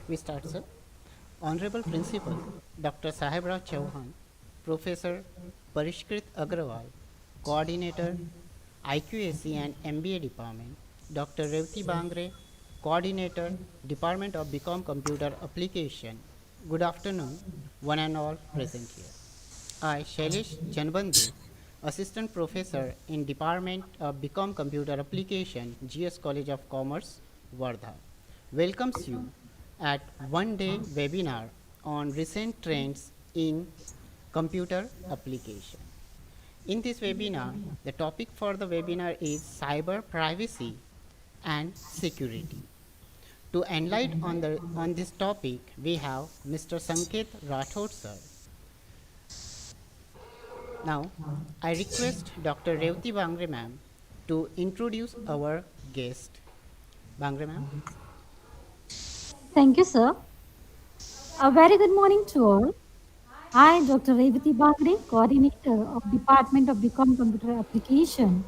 We start, sir. Honorable Principal Dr. Sahibrao Chauhan, Professor Parishkrit Agrawal, Coordinator IQAC and MBA Department, Dr. Revati Bangre, Coordinator Department of BCom Computer Application. Good afternoon, one and all present here. I, Shailesh Janbandhu, Assistant Professor in Department of BCom Computer Application, GS College of Commerce, Wardha, welcomes you at one-day webinar on recent trends in computer application. In this webinar, the topic for the webinar is cyber privacy and security. To enlighten on this topic, we have Mr. Sanket Rathod, sir. Now, I request Dr. Revati Bangre ma'am to introduce our guest. Bangre ma'am. Thank you, sir. A very good morning to all. I, Dr. Revati Bagre, Coordinator of Department of Become Computer Application,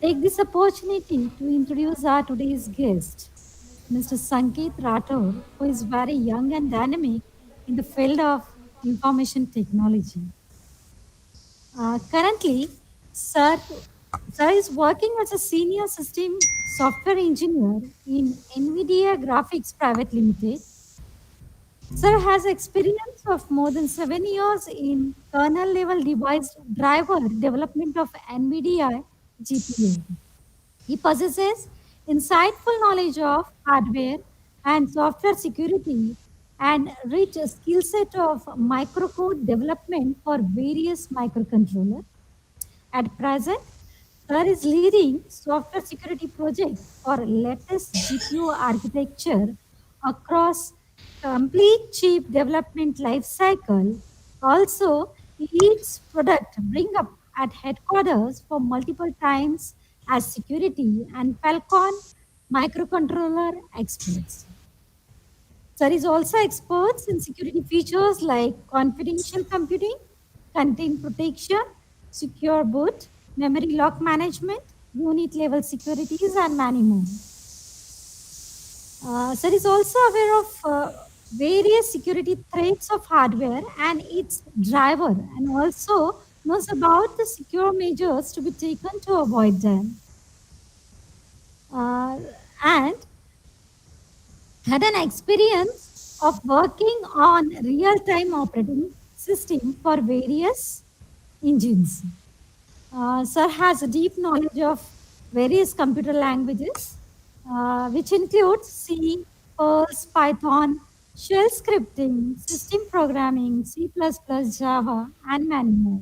take this opportunity to introduce our today's guest, Mr. Sanket Rathod, who is very young and dynamic in the field of information technology. Currently, sir, sir is working as a senior system software engineer in NVIDIA Graphics Private Limited. Sir has experience of more than 7 years in kernel level device driver development of NVIDIA GPU. He possesses insightful knowledge of hardware and software security and rich skill set of microcode development for various microcontrollers. At present, Sir is leading software security project for latest GPU architecture across complete chip development life cycle. Also, he leads product bring up at headquarters for multiple times as security and Falcon microcontroller experts. Sir is also experts in security features like confidential computing, content protection, secure boot, memory lock management, unit level securities, and many more. Sir is also aware of various security threats of hardware and its driver, and also knows about the secure measures to be taken to avoid them. Uh, and had an experience of working on real-time operating system for various engines. Sir has a deep knowledge of various computer languages, which includes C, Perl, Python, shell scripting, system programming, C++, Java, and many more.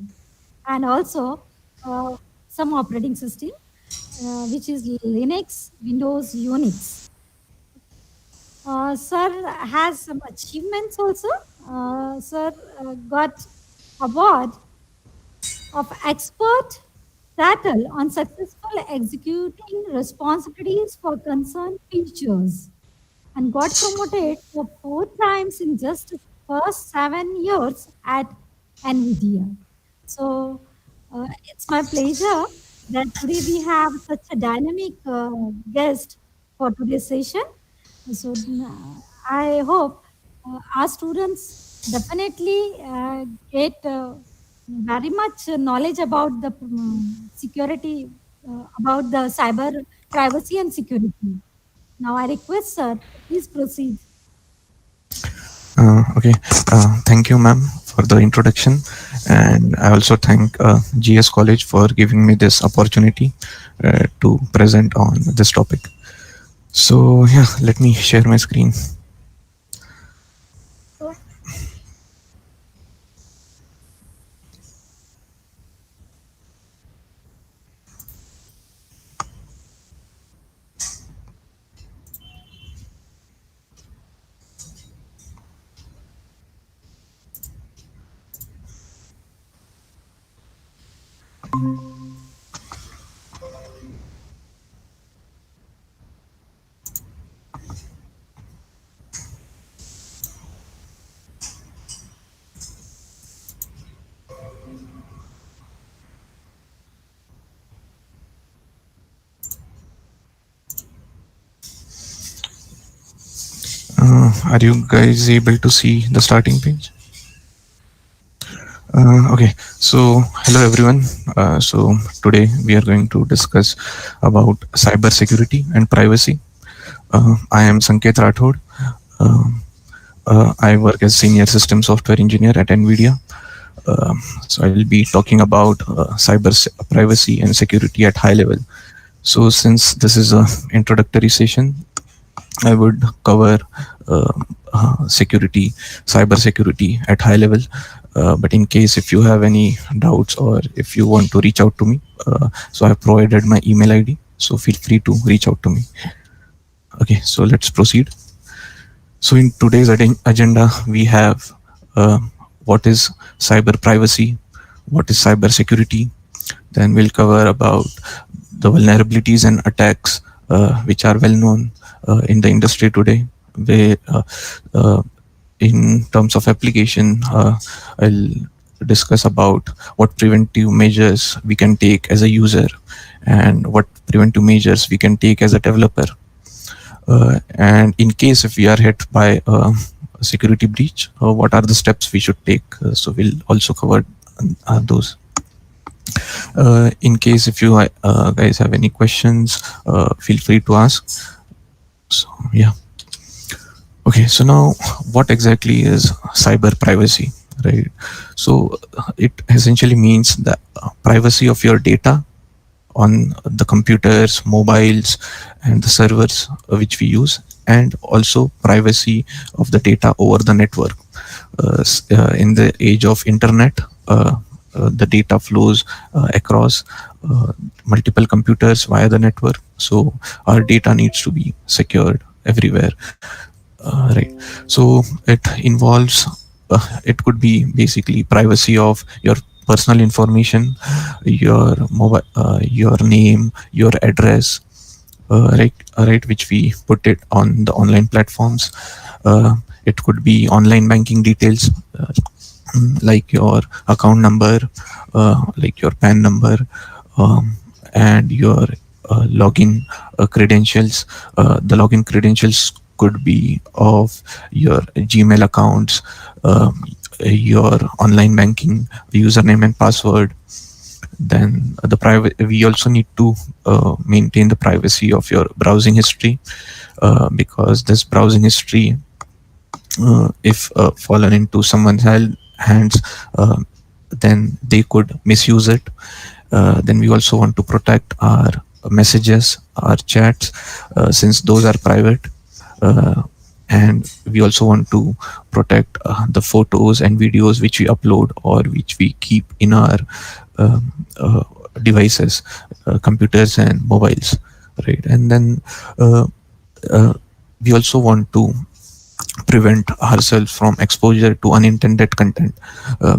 And also uh, some operating system, which is Linux, Windows, Unix. Sir has some achievements also. Sir got award of expert title on successful executing responsibilities for concerned features and got promoted for 4 times in just his first 7 years at NVIDIA. So it's my pleasure that today we have such a dynamic guest for today's session. So I hope our students definitely get very much knowledge about the security, about the cyber privacy and security. Now I request sir, please proceed. Okay. Thank you, ma'am, for the introduction, and I also thank GS College for giving me this opportunity to present on this topic. So yeah, let me share my screen. Are you guys able to see the starting page? Okay, so hello everyone. So today we are going to discuss about cybersecurity and privacy. I am Sanket Rathod. Um I work as senior system software engineer at NVIDIA. So I'll be talking about privacy and security at high level. So since this is a introductory session, I would cover uh, security, cyber security at high level. But in case if you have any doubts or if you want to reach out to me, so I have provided my email ID. So feel free to reach out to me. Okay, so let's proceed. So in today's agenda, we have what is cyber privacy, what is cyber security. Then we'll cover about the vulnerabilities and attacks which are well known in the industry today. Where, uh, in terms of application, I'll discuss about what preventive measures we can take as a user and what preventive measures we can take as a developer. And in case if we are hit by a security breach, what are the steps we should take? So we'll also cover those. In case if you guys have any questions, feel free to ask. So yeah. Okay, so now what exactly is cyber privacy, right? So it essentially means the privacy of your data on the computers, mobiles, and the servers which we use, and also privacy of the data over the network. In the age of internet, the data flows across multiple computers via the network. So our data needs to be secured everywhere, right? So it involves, it could be basically privacy of your personal information, your mobile, your name, your address, right, which we put it on the online platforms. It could be online banking details, like your account number, like your PAN number, and your login credentials. The login credentials could be of your Gmail accounts, your online banking username and password. Then the private, we also need to maintain the privacy of your browsing history, because this browsing history, if fallen into someone's hands, uh, then they could misuse it. Then we also want to protect our messages, our chats, since those are private. Uh, and we also want to protect the photos and videos which we upload or which we keep in our um, uh, devices, computers and mobiles, right? And then uh, uh, we also want to prevent ourselves from exposure to unintended content,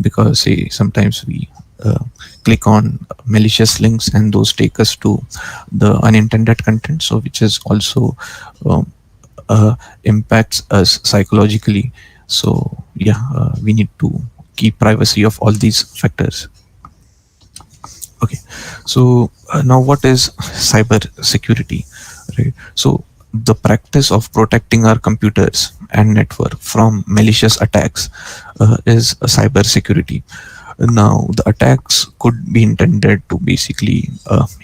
because say sometimes we uh, click on malicious links and those take us to the unintended content, so which is also um, impacts us psychologically. So yeah, we need to keep privacy of all these factors. Okay, so now what is cyber security, right? So the practice of protecting our computers and network from malicious attacks is a cyber security. Now the attacks could be intended to basically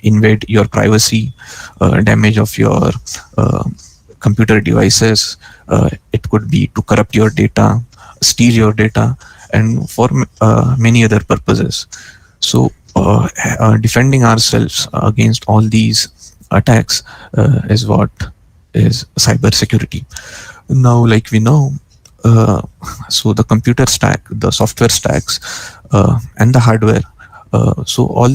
invade your privacy, damage of your uh, computer devices. It could be to corrupt your data, steal your data, and for many other purposes. So, defending ourselves against all these attacks is what is cyber security. Now, like we know, uh, so the computer stack, the software stacks, and the hardware. So all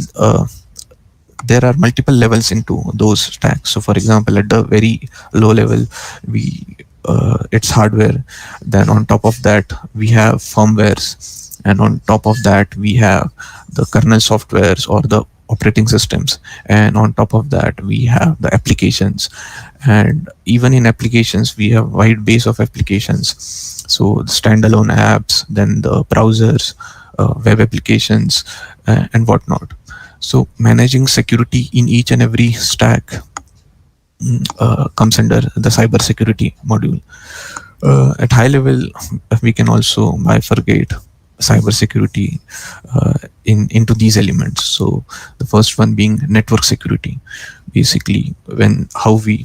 there are multiple levels into those stacks. So, for example, at the very low level, we it's hardware. Then on top of that, we have firmwares, and on top of that, we have the kernel softwares or the operating systems, and on top of that, we have the applications. And even in applications, we have wide base of applications. So the standalone apps, then the browsers, web applications, and whatnot. So managing security in each and every stack comes under the cyber security module. At high level, we can also bifurcate cybersecurity into these elements. So the first one being network security, basically when how we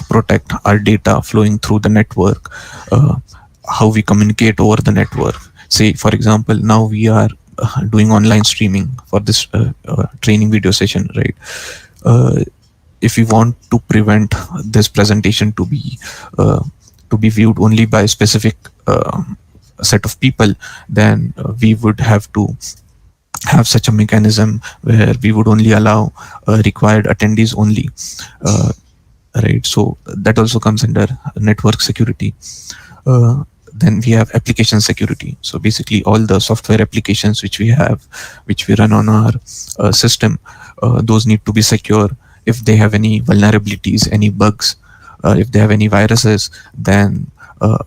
protect our data flowing through the network, uh, how we communicate over the network. Say, for example, now we are doing online streaming for this training video session, right? Uh, if we want to prevent this presentation uh, to be viewed only by a specific set of people, then we would have to have such a mechanism where we would only allow required attendees only, uh, right? So that also comes under network security. uh, then we have application security. So basically all the software applications which we have, which we run on our system, those need to be secure. If they have any vulnerabilities, any bugs, if they have any viruses, uh,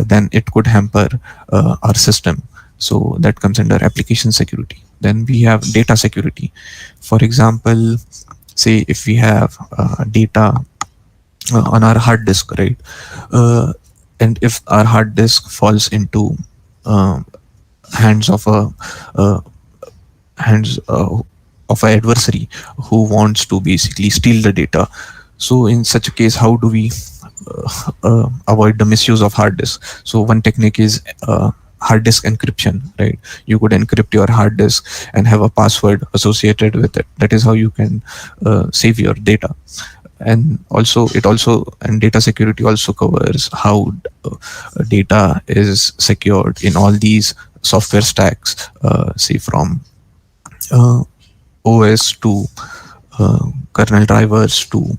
then it could hamper our system. So that comes under application security. Then we have data security. For example, say if we have data on our hard disk, right? Uh, and if our hard disk falls into uh, hands of a uh, hands of an adversary who wants to basically steal the data, so in such a case, how do we avoid the misuse of hard disk? So one technique is hard disk encryption, right? You could encrypt your hard disk and have a password associated with it. That is how you can save your data. And also it also and data security also covers how data is secured in all these software stacks, say from uh, OS to kernel drivers to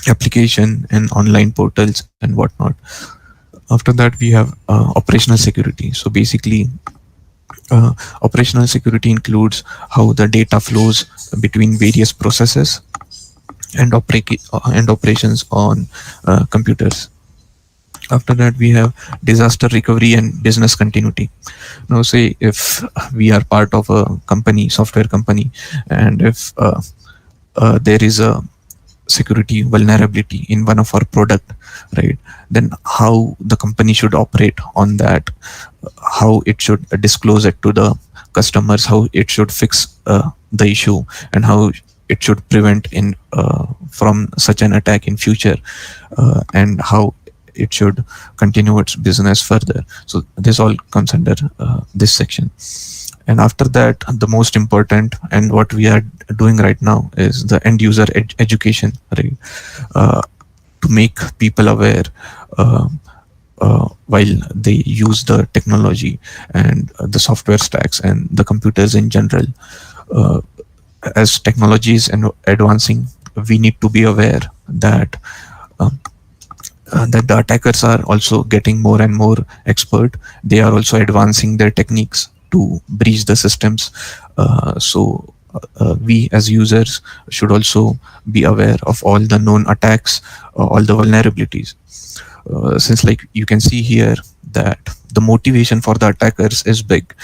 application and online portals and whatnot. After that, we have operational security. So basically, operational security includes how the data flows between various processes and operations on computers. After that, we have disaster recovery and business continuity. Now, say if we are part of a company, software company, and if there is a security vulnerability in one of our product, right? Then how the company should operate on that, how it should disclose it to the customers, how it should fix the issue, and how it should prevent in from such an attack in future, and how it should continue its business further. So this all comes under this section. And after that, the most important and what we are doing right now is the end user education, right? To make people aware uh, while they use the technology and the software stacks and the computers in general. Uh, as technology is advancing, we need to be aware that um, that the attackers are also getting more and more expert. They are also advancing their techniques to breach the systems. So we as users should also be aware of all the known attacks, all the vulnerabilities. Since like you can see here that the motivation for the attackers is big.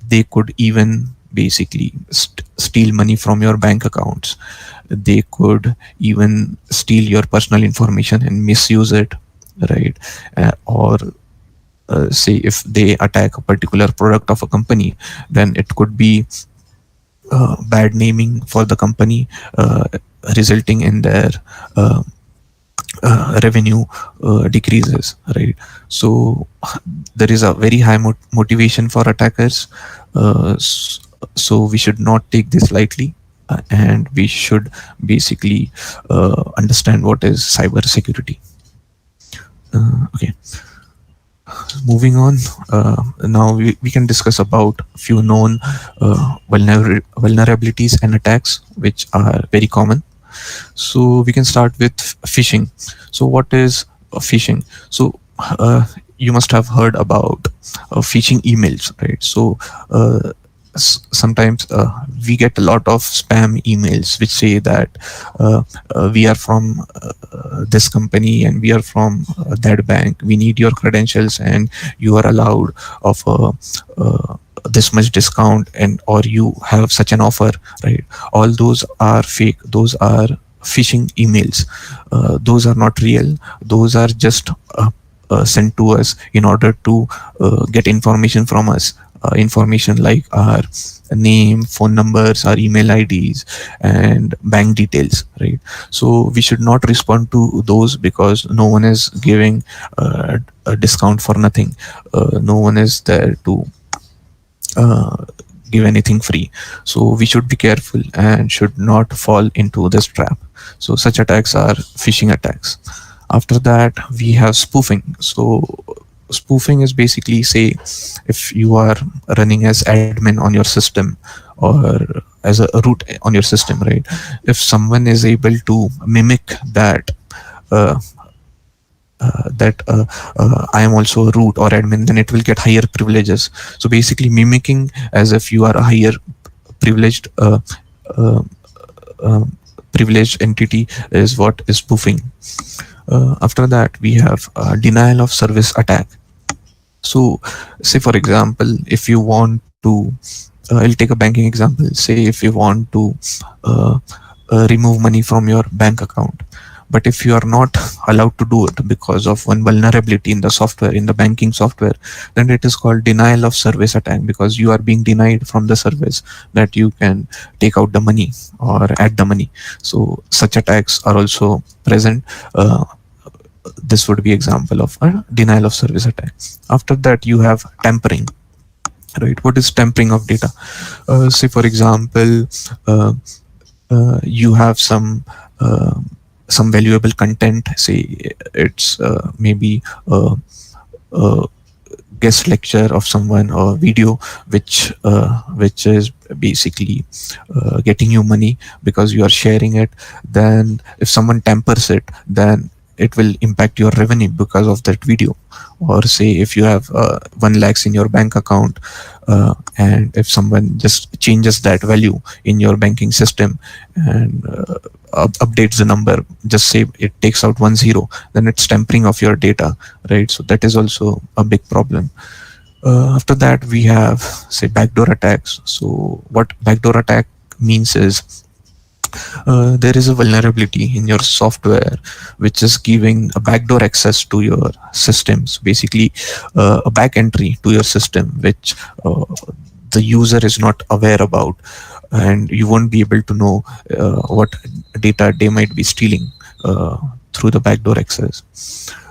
They could even basically steal money from your bank accounts. They could even steal your personal information and misuse it, right? Or say if they attack a particular product of a company, then it could be bad naming for the company, resulting in their uh, revenue decreases, right? So there is a very high motivation for attackers. So we should not take this lightly, and we should basically understand what is cyber security. Okay, moving on. Now we can discuss about a few known vulnerabilities and attacks which are very common. So we can start with phishing. So what is phishing? So you must have heard about phishing emails, right? So sometimes we get a lot of spam emails which say that we are from this company and we are from that bank. We need your credentials and you are allowed of this much discount, and or you have such an offer, right? All those are fake. Those are phishing emails. Those are not real. Those are just sent to us in order to get information from us. Information like our name, phone numbers, our email IDs, and bank details, right? So we should not respond to those, because no one is giving a discount for nothing. No one is there to uh, give anything free. So we should be careful and should not fall into this trap. So such attacks are phishing attacks. After that, we have spoofing. So spoofing is basically, say, if you are running as admin on your system, or as a root on your system, right? If someone is able to mimic that, uh, I am also a root or admin, then it will get higher privileges. So basically, mimicking as if you are a higher privileged uh, uh, privileged entity is what is spoofing. After that, we have denial of service attack. So, say for example, if you want to, I'll take a banking example. Say if you want to uh, remove money from your bank account, but if you are not allowed to do it because of one vulnerability in the software, in the banking software, then it is called denial of service attack, because you are being denied from the service that you can take out the money or add the money. So such attacks are also present. This would be example of a denial of service attack. After that, you have tampering, right? What is tampering of data? Say for example, uh, you have uh, some valuable content. Say it's maybe a guest lecture of someone, or video which is basically getting you money because you are sharing it. Then if someone tampers it, then it will impact your revenue because of that video. Or say if you have 1 lakhs in your bank account, and if someone just changes that value in your banking system and updates the number, just say it takes out 10, then it's tampering of your data, right? So that is also a big problem. After that, we have, say, backdoor attacks. So what backdoor attack means is, there is a vulnerability in your software which is giving a backdoor access to your systems, basically a back entry to your system, which the user is not aware about, and you won't be able to know what data they might be stealing through the backdoor access.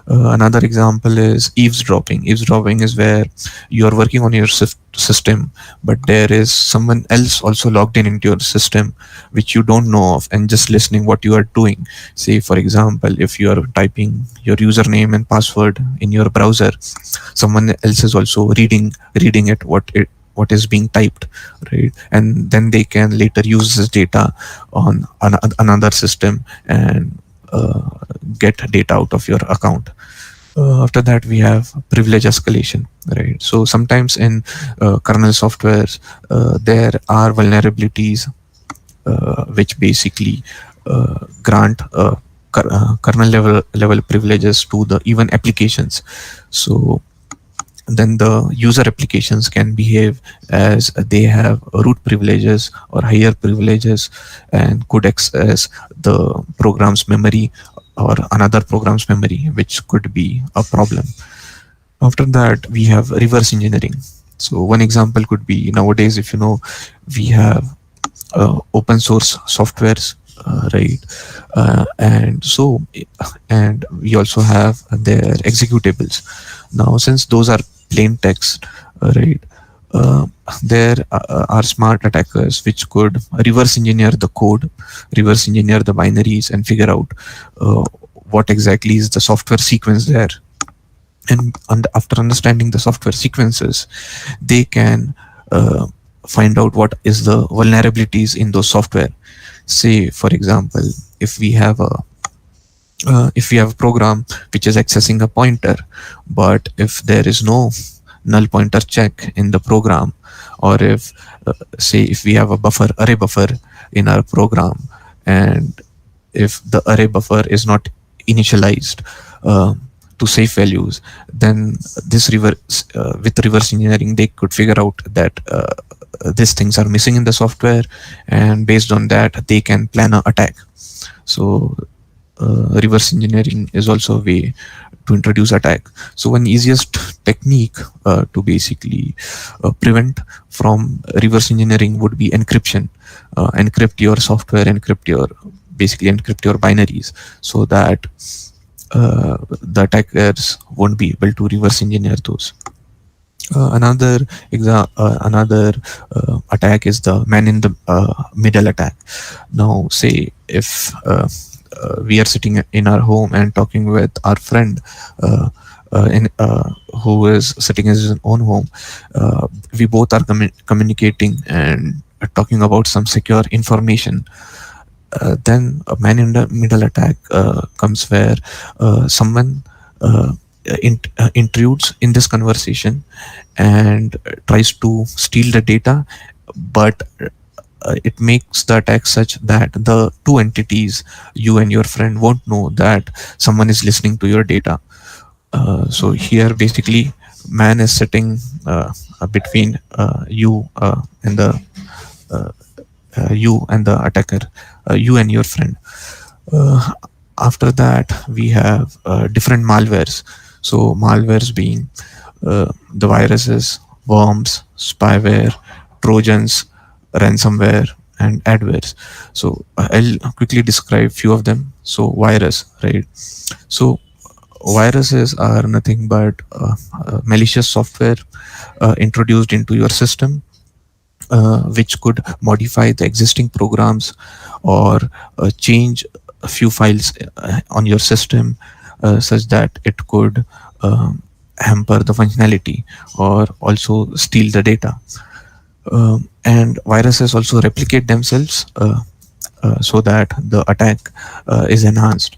Another example is eavesdropping. Eavesdropping is where you are working on your system, but there is someone else also logged in into your system which you don't know of, and just listening what you are doing. Say for example, if you are typing your username and password in your browser, someone else is also reading what is being typed, right? And then they can later use this data on another system and get data out of your account. After that, we have privilege escalation, right? So sometimes in kernel softwares, there are vulnerabilities which basically grant kernel level privileges to the even applications. So then the user applications can behave as they have root privileges or higher privileges, and could access the program's memory or another program's memory, which could be a problem. After that, we have reverse engineering. So one example could be, nowadays, if you know, we have open source softwares, right? And we also have their executables. Now, since those are plain text, right? Uh, there are smart attackers which could reverse engineer the code, reverse engineer the binaries, and figure out uh, what exactly is the software sequence there. And after understanding the software sequences, they can find out what is the vulnerabilities in those software. Say, for example, if we have a program which is accessing a pointer, but if there is no null pointer check in the program, or if say if we have a array buffer in our program, and if the array buffer is not initialized to safe values, then this with reverse engineering, they could figure out that these things are missing in the software, and based on that they can plan a attack. So reverse engineering is also a way to introduce attack. So one easiest technique to basically prevent from reverse engineering would be encryption. Encrypt your software, encrypt your binaries, so that the attackers won't be able to reverse engineer those. Another attack is the man in the middle attack. Now, say if we are sitting in our home and talking with our friend, in who is sitting in his own home, we both are communicating and talking about some secure information. Then a man in the middle attack comes, where someone intrudes in this conversation and tries to steal the data, but it makes the attack such that the two entities, you and your friend, won't know that someone is listening to your data. So here basically man is sitting between uh, you and the attacker, you and your friend. uh, After that we have different malwares. So malwares being the viruses, worms, spyware, trojans, ransomware, and adwares. So I'll quickly describe few of them. So virus, right? So viruses are nothing but malicious software introduced into your system, which could modify the existing programs, or change a few files on your system, such that it could hamper the functionality or also steal the data. And viruses also replicate themselves, so that the attack is enhanced.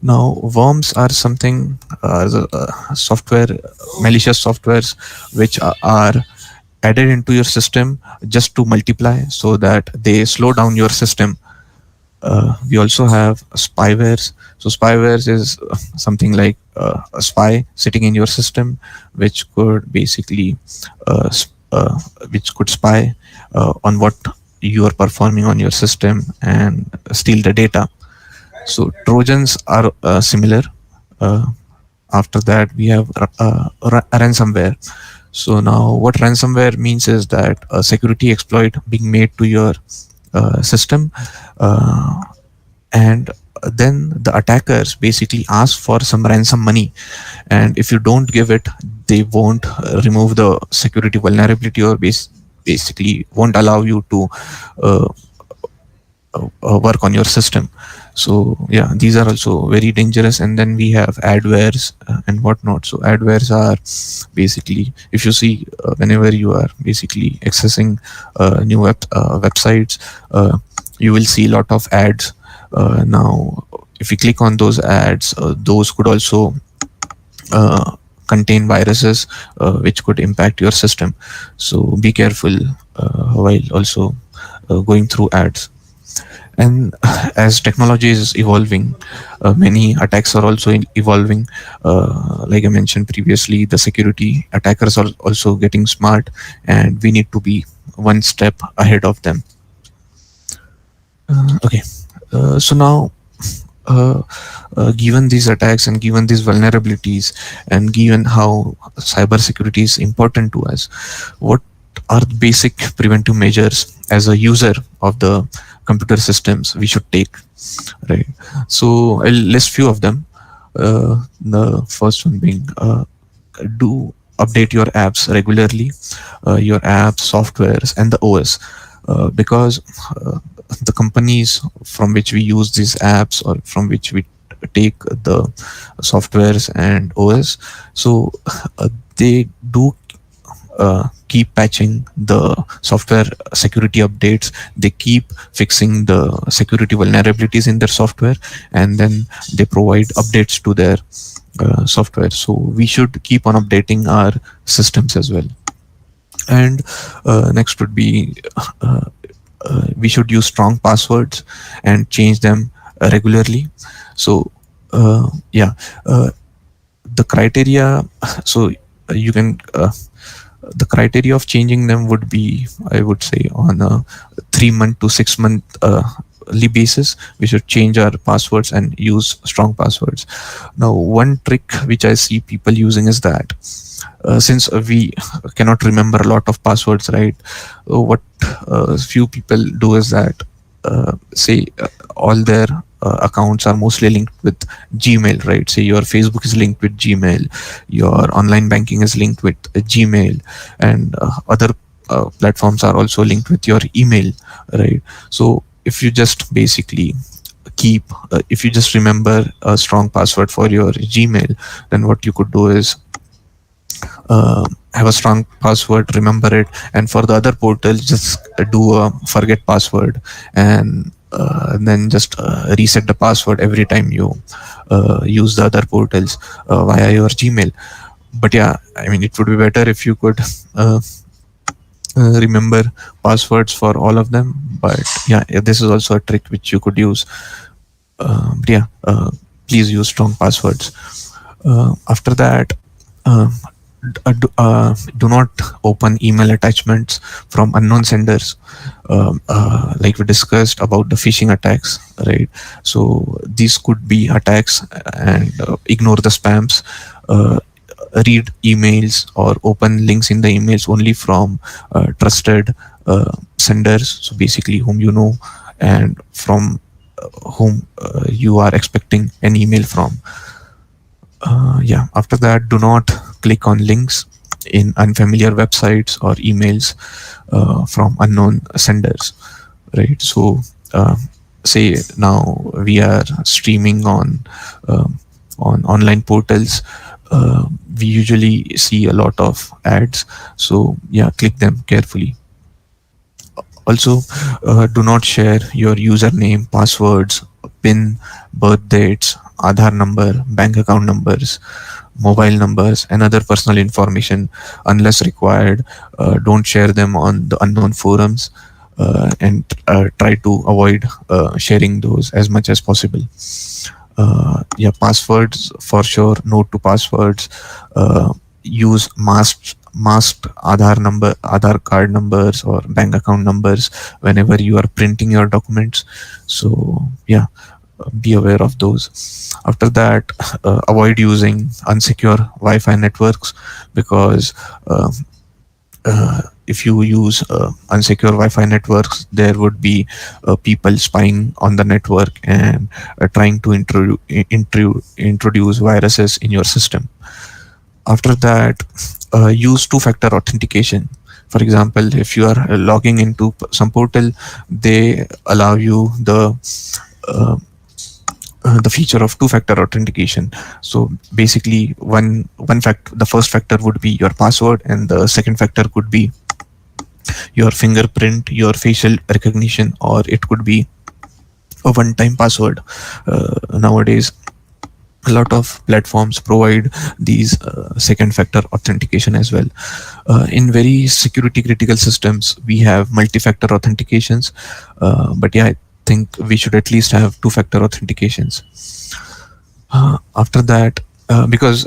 Now, worms are something, software, malicious softwares, which are added into your system just to multiply, so that they slow down your system. We also have spywares. So spywares is something like a spy sitting in your system, which could basically which could spy on what you are performing on your system and steal the data. So trojans are similar. uh, After that we have ransomware. So now what ransomware means is that a security exploit being made to your system, uh, and then the attackers basically ask for some ransom money, and if you don't give it, they won't remove the security vulnerability, or basically won't allow you to uh, work on your system. So yeah, these are also very dangerous. And then we have adwares and whatnot. So adwares are basically, if you see, whenever you are basically accessing new websites, you will see a lot of ads. Now if you click on those ads, those could also contain viruses, which could impact your system. So be careful while also going through ads. And as technology is evolving, many attacks are also evolving. Like I mentioned previously, the security attackers are also getting smart, and we need to be one step ahead of them. Okay, so now, uh, given these attacks and given these vulnerabilities, and given how cybersecurity is important to us, what are the basic preventive measures as a user of the computer systems we should take, right? So I'll list few of them. The first one being, do update your apps regularly, your apps, softwares, and the OS, because the companies from which we use these apps, or from which we take the softwares and OS, so they do keep patching the software security updates. They keep fixing the security vulnerabilities in their software, and then they provide updates to their software. So we should keep on updating our systems as well. And next would be, uh, we should use strong passwords and change them regularly. So yeah, the criteria. So you can The criteria of changing them would be, I would say, on a 3 month to 6 month basis. We should change our passwords and use strong passwords. Now, one trick which I see people using is that since we cannot remember a lot of passwords, right? What few people do is that say all their accounts are mostly linked with Gmail, right? Say your Facebook is linked with Gmail, your online banking is linked with Gmail, and other platforms are also linked with your email, right? So if you just basically if you just remember a strong password for your Gmail, then what you could do is have a strong password, remember it, and for the other portals, just do a forget password, and then just reset the password every time you use the other portals via your Gmail. But yeah, I mean, it would be better if you could uh, remember passwords for all of them. But yeah, this is also a trick which you could use. But yeah, please use strong passwords. After that, uh, do not open email attachments from unknown senders, like we discussed about the phishing attacks, right? So these could be attacks, and ignore the spams. uh, Read emails or open links in the emails only from trusted senders, so basically whom you know, and from whom you are expecting an email from. Yeah, after that, do not click on links in unfamiliar websites or emails from unknown senders, right? So say now we are streaming um, on online portals. We usually see a lot of ads, so yeah, click them carefully. Also, do not share your username, passwords, PIN, birth dates, Aadhaar number, bank account numbers, mobile numbers, and other personal information unless required. Don't share them on the unknown forums, and try to avoid sharing those as much as possible. Yeah, passwords for sure. Note to passwords. Use masked Aadhaar card numbers or bank account numbers whenever you are printing your documents. So yeah, be aware of those. After that, avoid using unsecure Wi-Fi networks, because uh, if you use unsecure Wi-Fi networks, there would be people spying on the network and trying to introduce viruses in your system. After that, use two-factor authentication. For example, if you are logging into some portal, they allow you uh, the feature of two-factor authentication. So basically, the first factor would be your password, and the second factor could be your fingerprint, your facial recognition, or it could be a one-time password. Nowadays, a lot of platforms provide these second factor authentication as well. In very security critical systems, we have multi-factor authentications, but yeah, I think we should at least have two-factor authentications. After that, because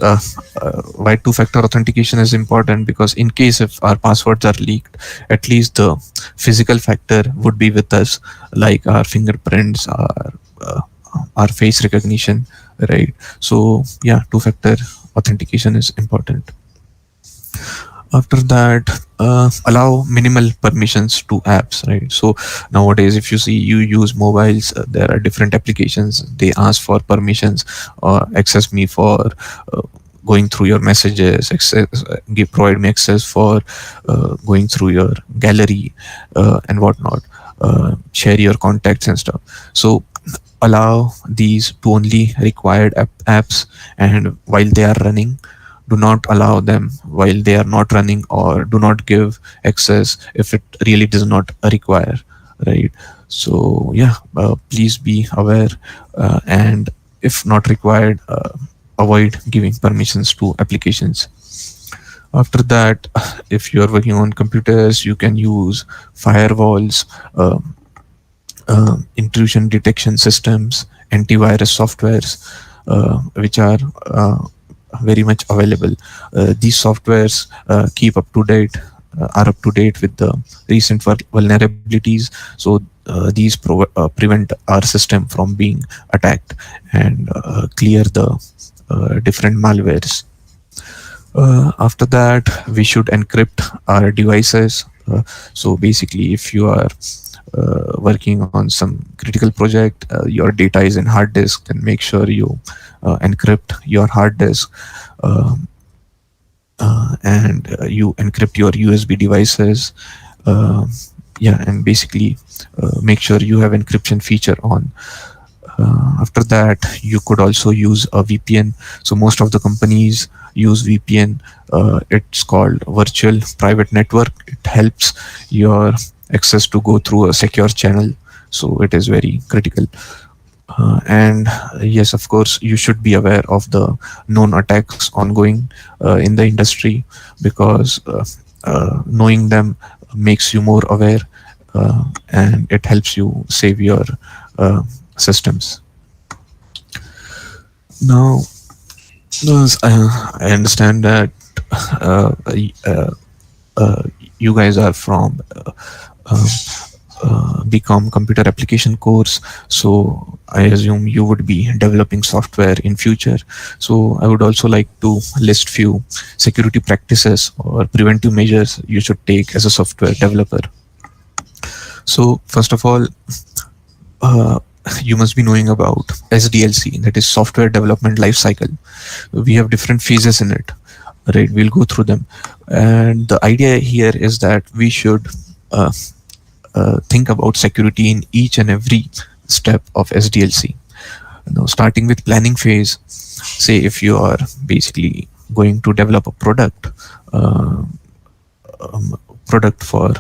why two-factor authentication is important, because in case if our passwords are leaked, at least the physical factor would be with us, like our fingerprints, our face recognition, right? So yeah, two-factor authentication is important. After that, allow minimal permissions to apps, right? So nowadays, if you see, you use mobiles, there are different applications, they ask for permissions or access me for going through your messages, provide me access for going through your gallery and whatnot, share your contacts and stuff. So allow these to only required apps, and while they are running, do not allow them while they are not running, or do not give access if it really does not require, right? So yeah, please be aware, and if not required, avoid giving permissions to applications. After that, if you are working on computers, you can use firewalls, intrusion detection systems, antivirus softwares, which are very much available. These softwares keep up to date, are up to date with the recent vulnerabilities. So these prevent our system from being attacked and clear the different malwares. After that, we should encrypt our devices. So basically, if you are working on some critical project, your data is in hard disk, then make sure you encrypt your hard disk, and you encrypt your USB devices. Uh, yeah, and basically make sure you have encryption feature on. After that, you could also use a VPN. So most of the companies use VPN. It's called virtual private network. It helps your access to go through a secure channel. So it is very critical. And yes, of course, you should be aware of the known attacks ongoing in the industry, because knowing them makes you more aware, and it helps you save your uh, systems. Now, I understand that uh, y- uh, you guys are from uh, become computer application course, so I assume you would be developing software in future. So I would also like to list few security practices or preventive measures you should take as a software developer. So first of all, uh, you must be knowing about SDLC, that is software development life cycle. We have different phases in it, right? We'll go through them, and the idea here is that we should uh, think about security in each and every step of SDLC. Now, starting with planning phase, say if you are basically going to develop a uh, product for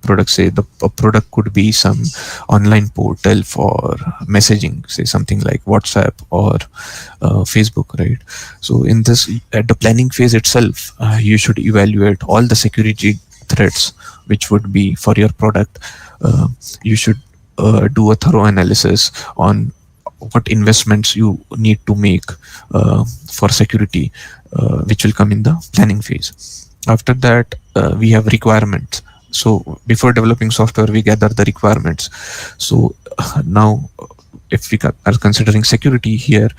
product, say the a product could be some online portal for messaging, say something like WhatsApp or Facebook, right? So in this, at the planning phase itself, you should evaluate all the security threats which would be for your product. uh, you should do a thorough analysis on what investments you need to make for security, which will come in the planning phase. After that, we have requirements. So before developing software, we gather the requirements. So now, if we are considering security here,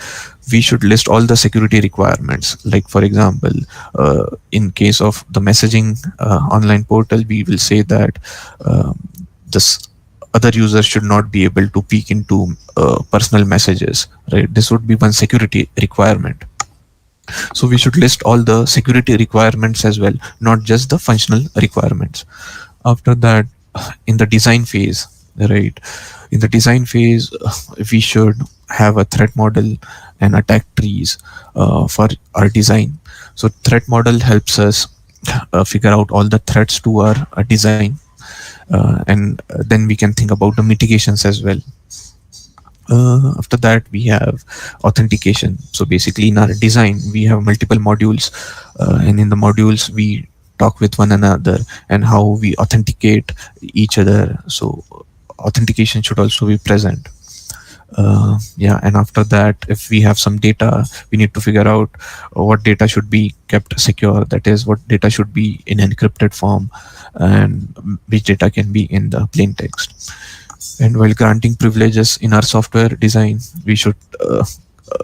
we should list all the security requirements. Like for example, in case of the messaging online portal, we will say that this other users should not be able to peek into personal messages, right? This would be one security requirement. So we should list all the security requirements as well, not just the functional requirements. After that, in the design phase, right? In the design phase, we should have a threat model and attack trees for our design. So threat model helps us figure out all the threats to our design, and then we can think about the mitigations as well. After that, we have authentication. So basically, in our design, we have multiple modules, and in the modules, we talk with one another and how we authenticate each other. So authentication should also be present. Yeah, and after that, if we have some data, we need to figure out what data should be kept secure. That is, what data should be in encrypted form, and which data can be in the plain text. And while granting privileges in our software design, we should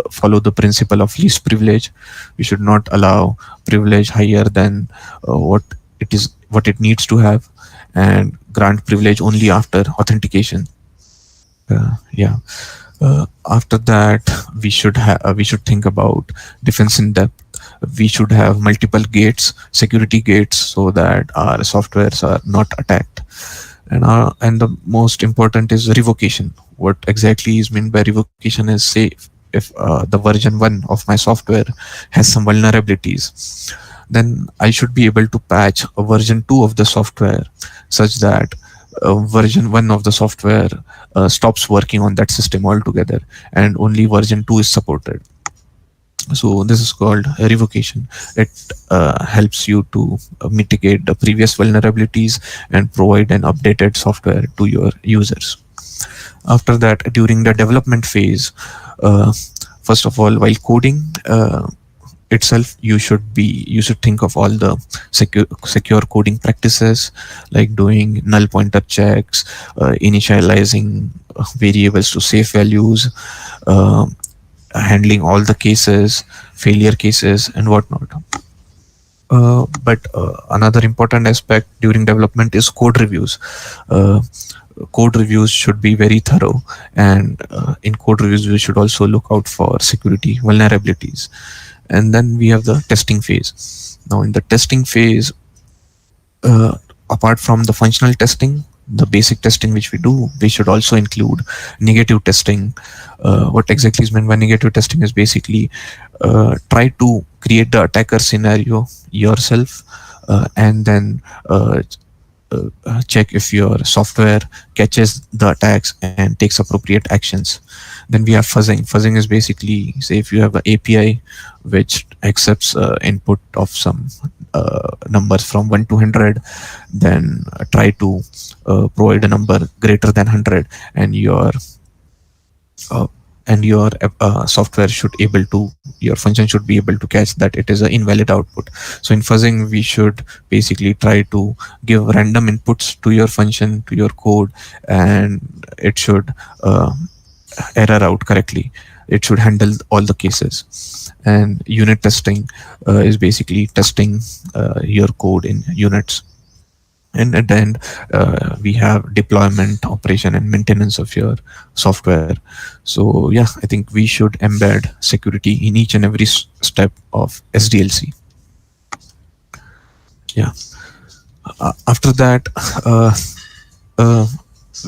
follow the principle of least privilege. We should not allow privilege higher than what it needs to have, and grant privilege only after authentication. Yeah. After that, we should think about defense in depth. We should have multiple gates, security gates, so that our softwares are not attacked. And the most important is revocation. What exactly is meant by revocation is, say if the version 1 of my software has some vulnerabilities, then I should be able to patch a version 2 of the software such that version 1 of the software stops working on that system altogether, and only version 2 is supported. So this is called revocation. It helps you to mitigate the previous vulnerabilities and provide an updated software to your users. After that, during the development phase, uh, first of all, while coding, itself, you should think of all the secure coding practices, like doing null pointer checks, initializing variables to safe values, uh, handling all the cases, failure cases, and whatnot. But another important aspect during development is code reviews. Uh, Code reviews should be very thorough, and in code reviews, we should also look out for security vulnerabilities. And then we have the testing phase. Now, in the testing phase, uh, apart from the functional testing, the basic testing which we do, we should also include negative testing. What exactly is meant by negative testing is basically try to create the attacker scenario yourself, and then check if your software catches the attacks and takes appropriate actions. Then we have fuzzing. Fuzzing is basically, say, if you have an API which accepts input of some numbers from 1 to 100, then try to provide a number greater than 100, and uh, your software should able to, your function should be able to catch that it is an invalid output. So in fuzzing, we should basically try to give random inputs to your function, to your code, and it should error out correctly. It should handle all the cases. And unit testing is basically testing your code in units. And at the end, we have deployment, operation, and maintenance of your software. So yeah, I think we should embed security in each and every step of SDLC. Yeah. After that, uh, uh,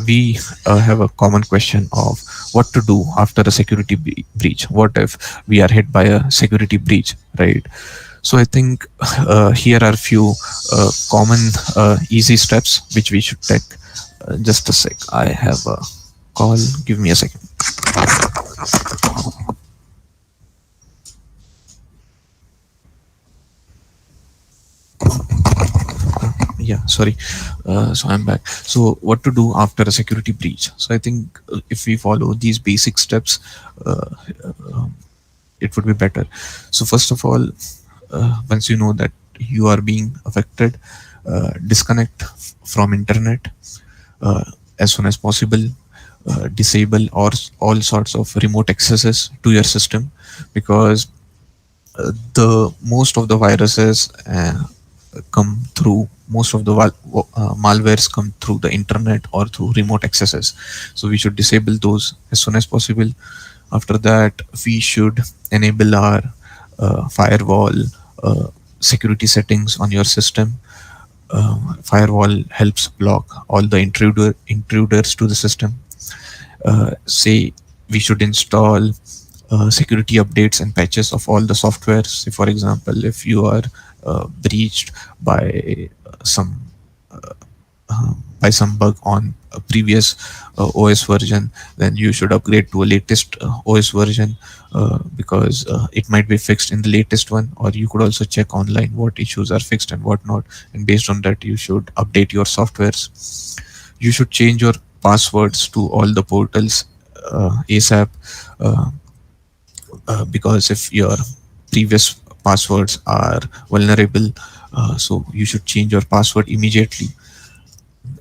we have a common question of what to do after a security breach. What if we are hit by a security breach, right? So I think here are few common easy steps which we should take. Just a sec, I have a call. Give me a second. Yeah, sorry. So I'm back. So what to do after a security breach? So I think if we follow these basic steps, uh, uh, it would be better. So first of all, once you know that you are being affected, disconnect from internet uh, as soon as possible. Disable or all sorts of remote accesses to your system, because the most of the viruses come through, most of the malwares come through the internet or through remote accesses. So we should disable those as soon as possible. After that, we should enable our firewall security settings on your system. Firewall helps block all the intruders to the system. Say we should install security updates and patches of all the softwares. Say, for example, if you are breached by some some bug on a previous OS version, then you should upgrade to a latest OS version, because it might be fixed in the latest one. Or you could also check online what issues are fixed and what not, and based on that, you should update your softwares. You should change your passwords to all the portals ASAP, uh, because if your previous passwords are vulnerable, so you should change your password immediately.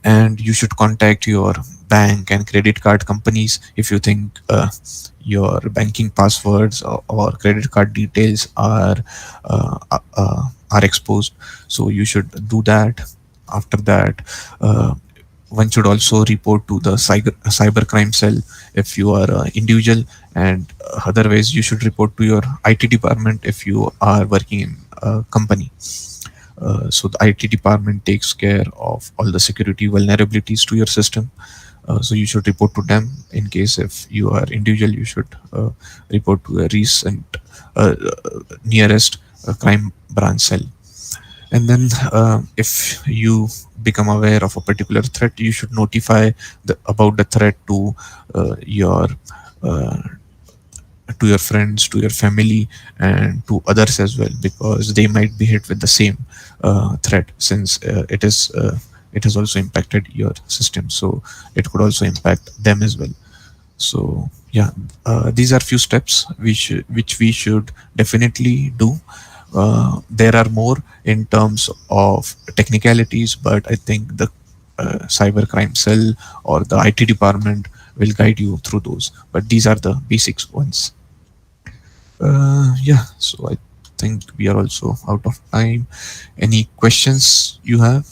And you should contact your bank and credit card companies if you think your banking passwords or credit card details are exposed. So you should do that. After that, one should also report to the cyber crime cell if you are an individual, and otherwise you should report to your IT department if you are working in a company. So the IT department takes care of all the security vulnerabilities to your system. So you should report to them. In case if you are individual, you should report to a recent nearest crime branch cell. And then if you become aware of a particular threat, you should notify about the threat uh, to your friends, to your family, and to others as well, because they might be hit with the same threat, since it has also impacted your system, so it could also impact them as well. So yeah, these are few steps which we should definitely do. There are more in terms of technicalities, but I think the cyber crime cell or the IT department will guide you through those. But these are the basics ones. Yeah, so I think we are also out of time. Any questions you have?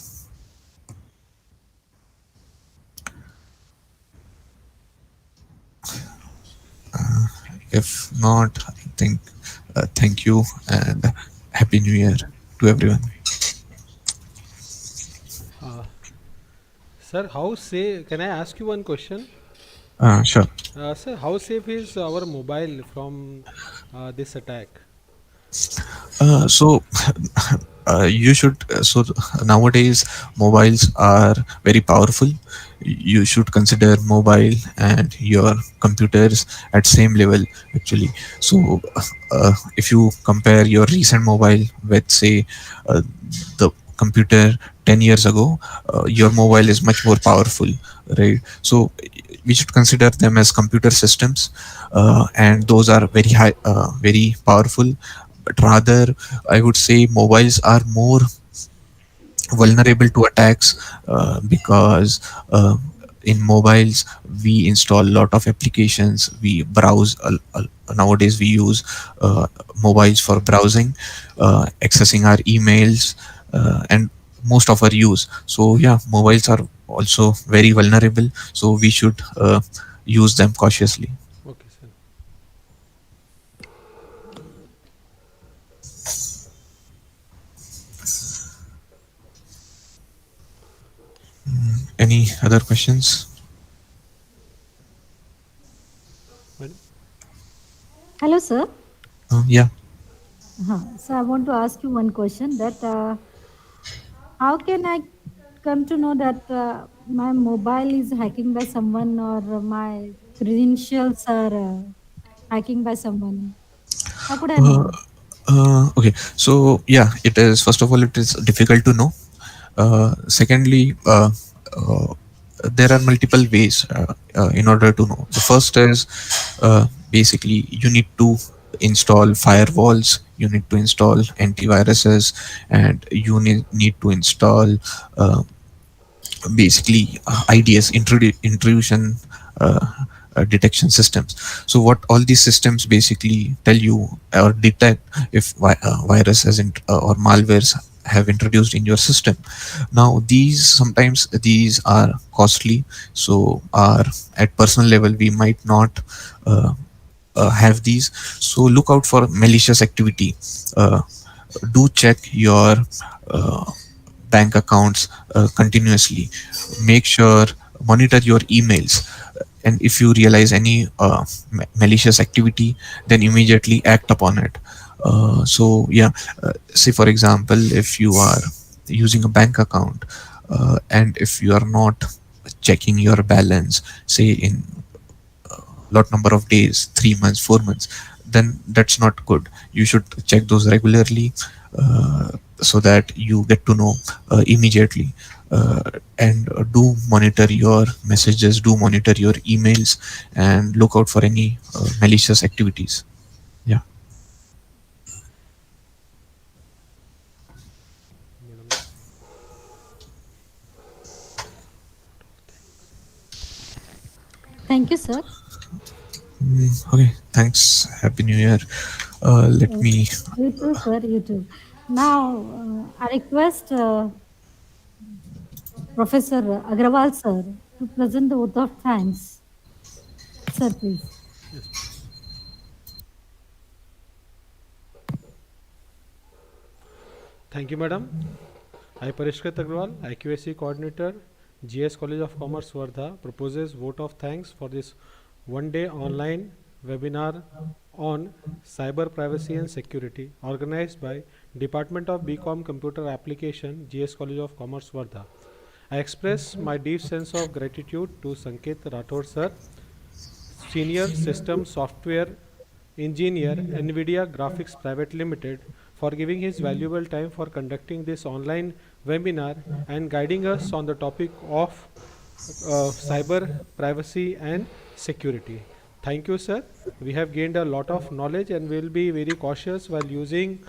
If not, I think thank you and happy new year to everyone. Uh, Sir, how safe? Can I ask you one question? Sure. Sir, how safe is our mobile from this attack? So you should nowadays mobiles are very powerful. You should consider mobile and your computers at same level actually. So if you compare your recent mobile with say the computer 10 years ago, your mobile is much more powerful, right? So we should consider them as computer systems, and those are very high, very powerful. But rather, I would say mobiles are more vulnerable to attacks, because in mobiles we install a lot of applications, we browse nowadays we use mobiles for browsing, accessing our emails, and most of our use. So yeah, mobiles are also very vulnerable, so we should use them cautiously. Okay, sir. Any other questions? Madam? Hello, sir. Yeah. So I want to ask you one question that how can I come to know that my mobile is hacking by someone or my credentials are hacking by someone? How could I Uh, know? okay, so yeah, it is. First of all, it is difficult to know. Secondly, uh, there are multiple ways in order to know. The first is basically you need to install firewalls, you need to install antiviruses, and you need to install basically IDS intrusion uh, detection systems. So what all these systems basically tell you or detect if virus has or malwares have introduced in your system. Now these sometimes these are costly, so are at personal level we might not have these. So look out for malicious activity. uh, do check your uh, bank accounts continuously. Make sure monitor your emails, and if you realize any malicious activity, then immediately act upon it. So yeah, say for example, if you are using a bank account, and if you are not checking your balance, say in lot number of days, 3 months, 4 months, then that's not good. You should check those regularly, so that you get to know immediately. And do monitor your messages, do monitor your emails, and look out for any malicious activities. Yeah. Madam. Thank you, sir. Okay, thanks. Happy New Year. Let Uh, me. you too, sir. You too. Now, I request Professor Agrawal, sir, to present the vote of thanks. Sir, please. Yes, please. Thank you, madam. I, Parishkrit Agrawal, IQAC Coordinator, GS College of Commerce, Wardha, proposes vote of thanks for this one-day online webinar on cyber privacy and security organized by Department of BCom Computer Application, GS College of Commerce, Wardha. I express my deep sense of gratitude to Sanket Rathod sir, Senior System Software Engineer, NVIDIA Graphics Private Limited, for giving his valuable time for conducting this online webinar and guiding us on the topic of cyber privacy and security. Thank you, sir. We have gained a lot of knowledge and will be very cautious while using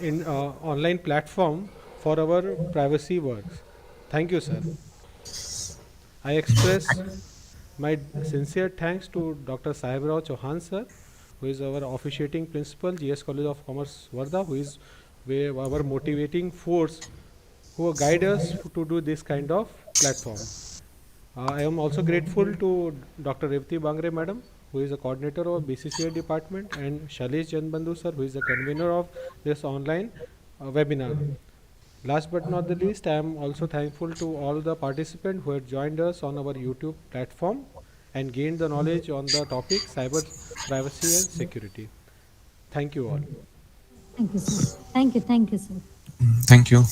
in online platform for our privacy works. Thank you, sir. I express my sincere thanks to Dr. Sahibrao Chauhan, sir, who is our officiating principal, GS College of Commerce, Wardha, who is our motivating force who guide us to do this kind of platform. I am also grateful to Dr. Revati Bangre madam, who is the coordinator of BCCA department, and Shalish Janbandhu sir, who is the convener of this online webinar. Last but not the least, I am also thankful to all the participants who have joined us on our YouTube platform and gained the knowledge on the topic cyber privacy and security. Thank you all. Thank you, sir. Thank you, sir. Thank you.